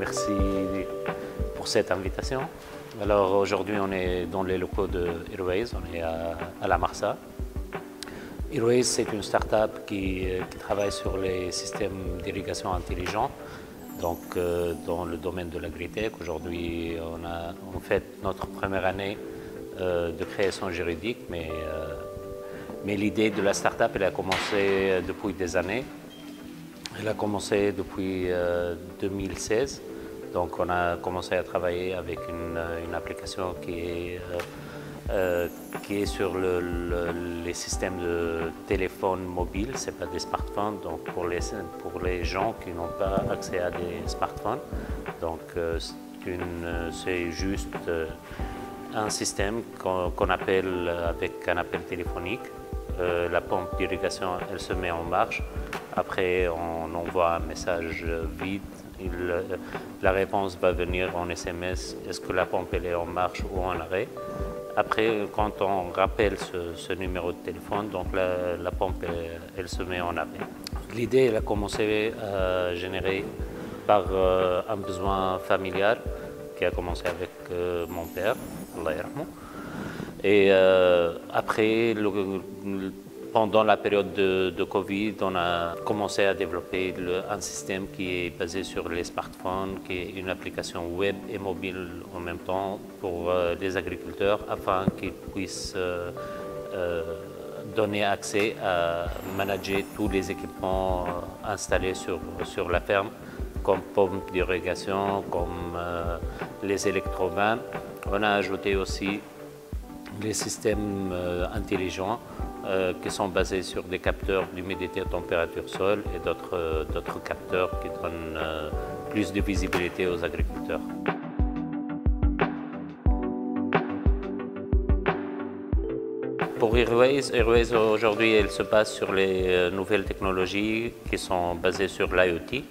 merci pour cette invitation. Alors aujourd'hui, on est dans les locaux de Airways, on est à la Marsa. Airways, c'est une start-up qui travaille sur les systèmes d'irrigation intelligents, donc dans le domaine de l'agritech. Aujourd'hui, on a en fait notre première année de création juridique, mais l'idée de la start-up, elle a commencé depuis des années. Elle a commencé depuis 2016. Donc on a commencé à travailler avec une application qui est sur les systèmes de téléphone mobile, ce n'est pas des smartphones, donc pour les gens qui n'ont pas accès à des smartphones. Donc c'est juste un système qu'on appelle avec un appel téléphonique. La pompe d'irrigation, elle se met en marche. Après, on envoie un message vide. La réponse va venir en SMS. Est-ce que la pompe elle est en marche ou en arrêt? Après, quand on rappelle ce numéro de téléphone, donc la pompe elle se met en arrêt. L'idée elle a commencé à générer par un besoin familial qui a commencé avec mon père, Allah yarhamou. Et après, pendant la période de Covid, on a commencé à développer un système qui est basé sur les smartphones, qui est une application web et mobile en même temps pour les agriculteurs afin qu'ils puissent donner accès à manager tous les équipements installés sur la ferme, comme pompes d'irrigation, comme les électrovannes. On a ajouté aussi les systèmes intelligents qui sont basés sur des capteurs d'humidité et température sol et d'autres capteurs qui donnent plus de visibilité aux agriculteurs. Pour Airways aujourd'hui, elle se base sur les nouvelles technologies qui sont basées sur l'IoT.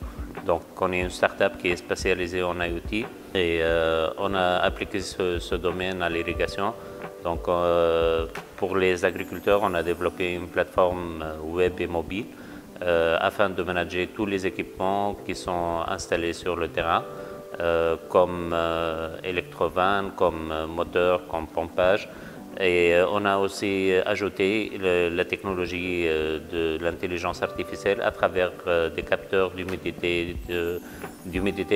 Donc on est une start-up qui est spécialisée en IoT et on a appliqué ce domaine à l'irrigation. Donc pour les agriculteurs, on a développé une plateforme web et mobile afin de manager tous les équipements qui sont installés sur le terrain, comme électrovannes, comme moteurs, comme pompage. Et on a aussi ajouté la technologie de l'intelligence artificielle à travers des capteurs d'humidité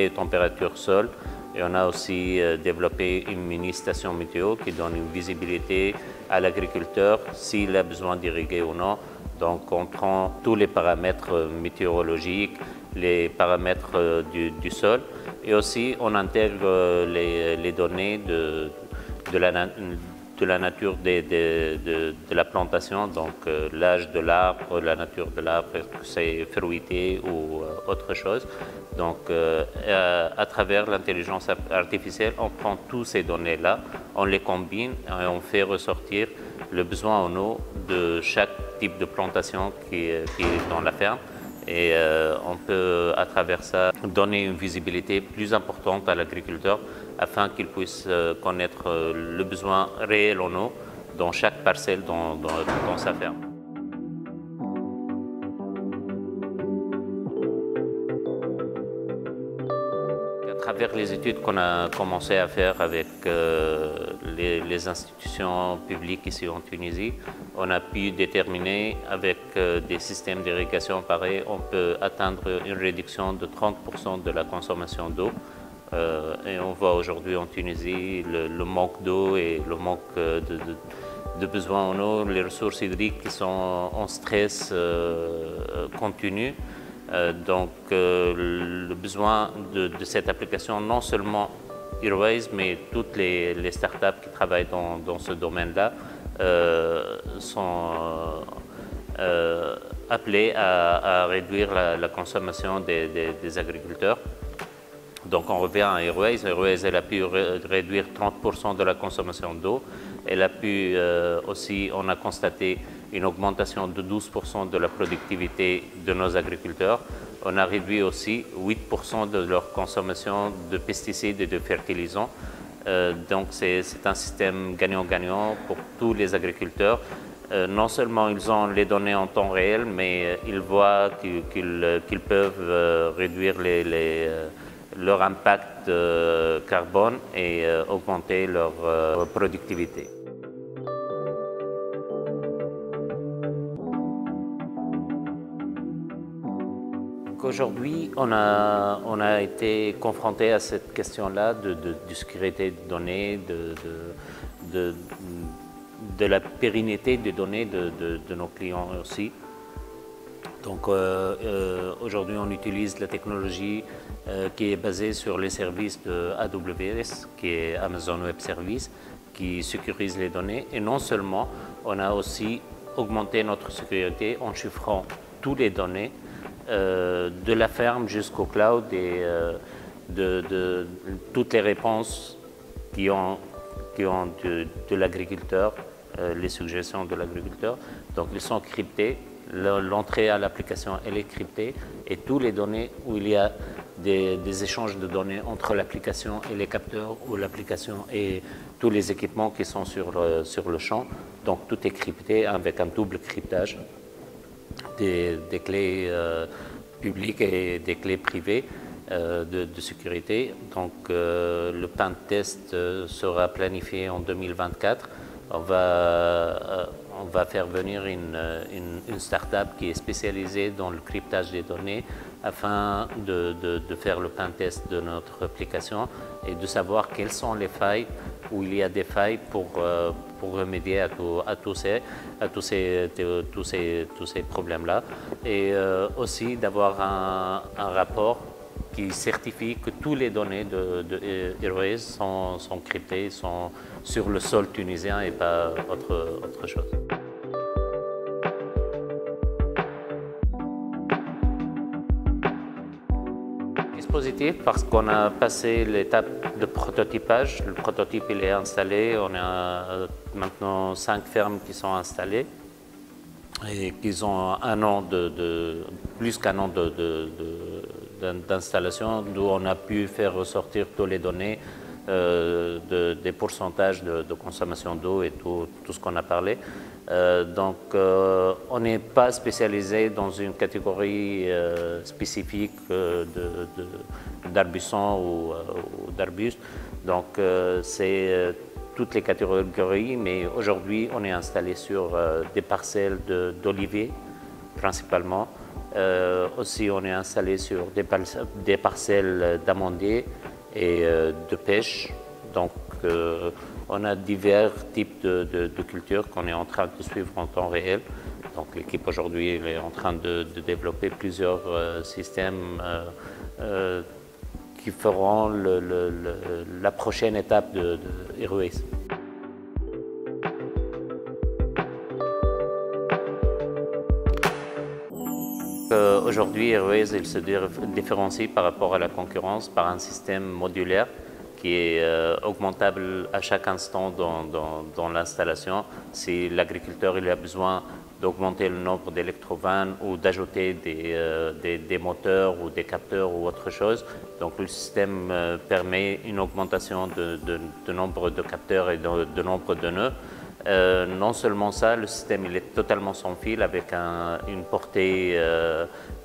et température sol. Et on a aussi développé une mini-station météo qui donne une visibilité à l'agriculteur s'il a besoin d'irriguer ou non. Donc on prend tous les paramètres météorologiques, les paramètres du sol et aussi on intègre les données de la nature de la plantation, donc l'âge de l'arbre, la nature de l'arbre, est-ce que c'est fruité ou autre chose. Donc à travers l'intelligence artificielle, on prend toutes ces données-là, on les combine et on fait ressortir le besoin en eau de chaque type de plantation qui est dans la ferme. Et on peut, à travers ça, donner une visibilité plus importante à l'agriculteur afin qu'il puisse connaître le besoin réel en eau dans chaque parcelle dans sa ferme. À travers les études qu'on a commencé à faire avec les institutions publiques ici en Tunisie, on a pu déterminer avec des systèmes d'irrigation pareils, on peut atteindre une réduction de 30% de la consommation d'eau. Et on voit aujourd'hui en Tunisie le manque d'eau et le manque de besoin en eau, les ressources hydriques qui sont en stress continu. Donc le besoin de cette application, non seulement Airways, mais toutes les startups qui travaillent dans ce domaine-là sont appelées à réduire la consommation des agriculteurs. Donc on revient à Airways. Airways elle a pu réduire 30% de la consommation d'eau. Elle a pu aussi, on a constaté une augmentation de 12% de la productivité de nos agriculteurs. On a réduit aussi 8% de leur consommation de pesticides et de fertilisants. Donc c'est un système gagnant-gagnant pour tous les agriculteurs. Non seulement ils ont les données en temps réel, mais ils voient qu'ils peuvent réduire leur impact carbone et augmenter leur productivité. Aujourd'hui, on a été confronté à cette question-là de sécurité des données, de la pérennité des données de nos clients aussi. Donc aujourd'hui, on utilise la technologie qui est basée sur les services de AWS, qui est Amazon Web Services, qui sécurise les données. Et non seulement, on a aussi augmenté notre sécurité en chiffrant toutes les données de la ferme jusqu'au cloud et de toutes les réponses qui ont de l'agriculteur, les suggestions de l'agriculteur. Donc, ils sont cryptés. L'entrée à l'application, elle est cryptée. Et toutes les données où il y a des échanges de données entre l'application et les capteurs ou l'application et tous les équipements qui sont sur le champ. Donc, tout est crypté avec un double cryptage des clés publiques et des clés privées de sécurité. Donc, le pen test sera planifié en 2024. On va faire venir une start-up qui est spécialisée dans le cryptage des données afin de faire le pen test de notre application et de savoir quelles sont les failles, où il y a des failles pour remédier à tous ces problèmes-là. Et aussi d'avoir un rapport qui certifie que toutes les données de Airways sont cryptées, sont sur le sol tunisien et pas autre chose. Dispositif parce qu'on a passé l'étape de prototypage. Le prototype il est installé, on a maintenant 5 fermes qui sont installées et qui ont plus qu'un an d'installation, d'où on a pu faire ressortir toutes les données des pourcentages de consommation d'eau et tout ce qu'on a parlé. Donc, on n'est pas spécialisé dans une catégorie spécifique d'arbusson ou d'arbustes. Donc, c'est toutes les catégories, mais aujourd'hui, on est installé sur des parcelles d'oliviers, principalement. Aussi, on est installé sur des parcelles d'amandiers et de pêche. Donc, on a divers types de cultures qu'on est en train de suivre en temps réel. Donc, l'équipe aujourd'hui est en train de développer plusieurs systèmes qui feront la prochaine étape de Airways. Aujourd'hui, Airways il se différencie par rapport à la concurrence par un système modulaire qui est augmentable à chaque instant dans l'installation. Si l'agriculteur a besoin d'augmenter le nombre d'électrovannes ou d'ajouter des moteurs ou des capteurs ou autre chose, donc le système permet une augmentation de nombre de capteurs et de nombre de nœuds. Non seulement ça, le système il est totalement sans fil avec une portée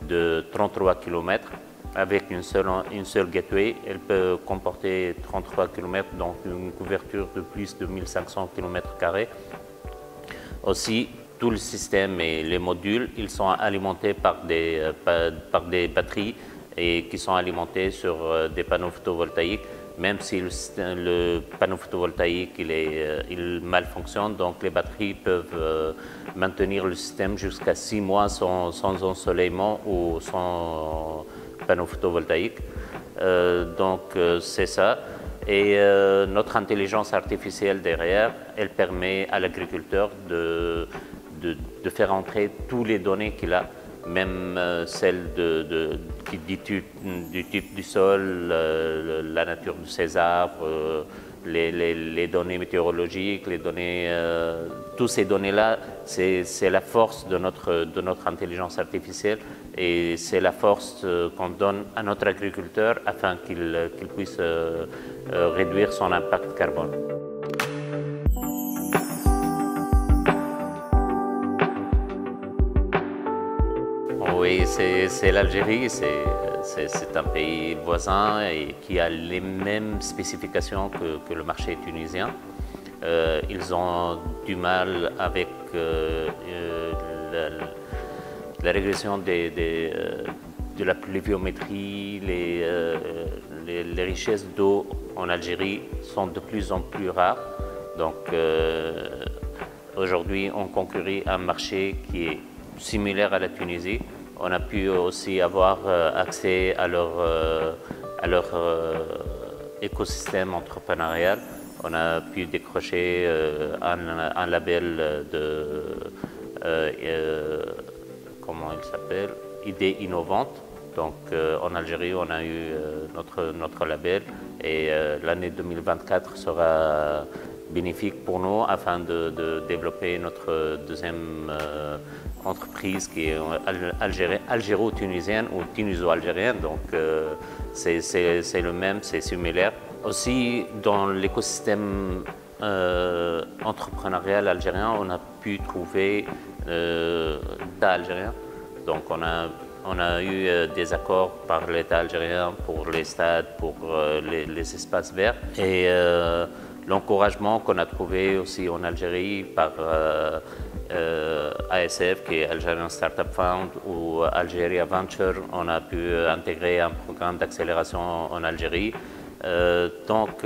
de 33 km. Avec une seule gateway, elle peut comporter 33 km, donc une couverture de plus de 1500 km². Aussi, tout le système et les modules, ils sont alimentés par des batteries et qui sont alimentés sur des panneaux photovoltaïques. Même si le panneau photovoltaïque il malfonctionne, donc les batteries peuvent maintenir le système jusqu'à 6 mois sans ensoleillement ou sans panneau photovoltaïque. Donc c'est ça. Et notre intelligence artificielle derrière, elle permet à l'agriculteur de faire entrer toutes les données qu'il a, même celles du type du sol, la nature de ses arbres, les données météorologiques, les données, toutes ces données-là, c'est la force de notre intelligence artificielle et c'est la force qu'on donne à notre agriculteur afin qu'il puisse réduire son impact carbone. Oui, c'est l'Algérie, c'est un pays voisin et qui a les mêmes spécifications que le marché tunisien. Ils ont du mal avec la régression de la pluviométrie, les richesses d'eau en Algérie sont de plus en plus rares. Donc aujourd'hui, on concurrit un marché qui est similaire à la Tunisie. On a pu aussi avoir accès à leur écosystème entrepreneurial. On a pu décrocher un label comment il s'appelle, Idées innovantes. Donc en Algérie, on a eu notre label et l'année 2024 sera bénéfique pour nous afin de développer notre deuxième entreprise qui est algéro-tunisienne ou tuniso-algérienne. Donc c'est le même, c'est similaire. Aussi dans l'écosystème entrepreneurial algérien, on a pu trouver l'État algérien. Donc on a eu des accords par l'État algérien pour les stades, pour les espaces verts. Et l'encouragement qu'on a trouvé aussi en Algérie par ASF, qui est Algerian Startup Fund, ou Algeria Venture, on a pu intégrer un programme d'accélération en Algérie. Donc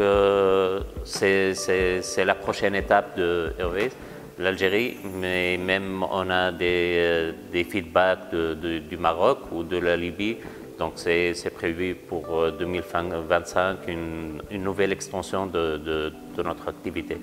c'est la prochaine étape de Airways, l'Algérie, mais même on a des feedbacks du Maroc ou de la Libye. Donc c'est prévu pour 2025 une nouvelle extension de notre activité.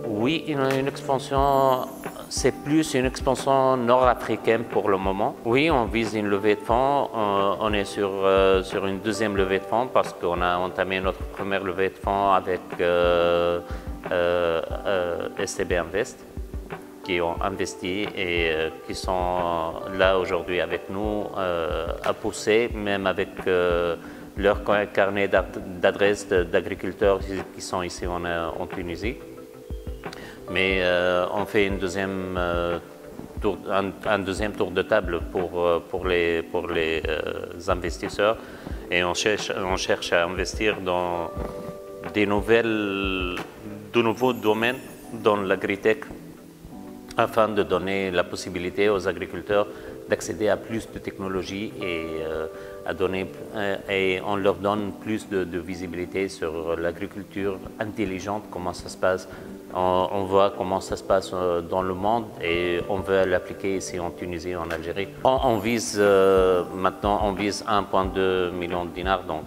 Oui, une expansion, c'est plus une expansion nord-africaine pour le moment. Oui, on vise une levée de fonds. On est sur une deuxième levée de fonds parce qu'on a entamé notre première levée de fonds avec STB Invest, qui ont investi et qui sont là aujourd'hui avec nous à pousser, même avec leur carnet d'adresses d'agriculteurs qui sont ici en Tunisie. Mais on fait un deuxième tour de table pour les investisseurs et on cherche à investir dans de nouveaux domaines dans l'agritech afin de donner la possibilité aux agriculteurs d'accéder à plus de technologies et on leur donne plus de visibilité sur l'agriculture intelligente, comment ça se passe. On voit comment ça se passe dans le monde et on veut l'appliquer ici en Tunisie, en Algérie. On vise maintenant, on vise 1,2 million de dinars, donc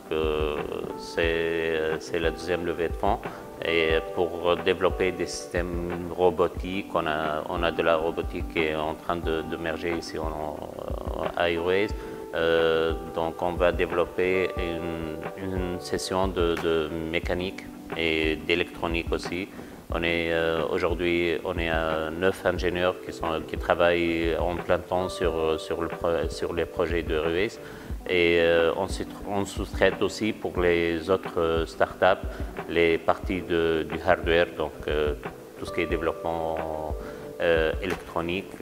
c'est la deuxième levée de fonds. Et pour développer des systèmes robotiques, on a de la robotique qui est en train de merger ici à Airways. Donc on va développer une session de mécanique et d'électronique aussi. Aujourd'hui, on est à 9 ingénieurs qui travaillent en plein temps sur les projets de Airways. Et on sous-traite aussi pour les autres startups les parties du hardware, donc tout ce qui est développement électronique,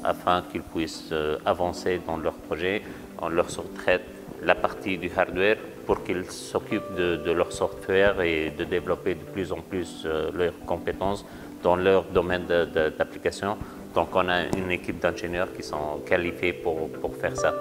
afin qu'ils puissent avancer dans leurs projets. On leur sous-traite la partie du hardware pour qu'ils s'occupent de leur software et de développer de plus en plus leurs compétences dans leur domaine d'application. Donc on a une équipe d'ingénieurs qui sont qualifiés pour faire ça.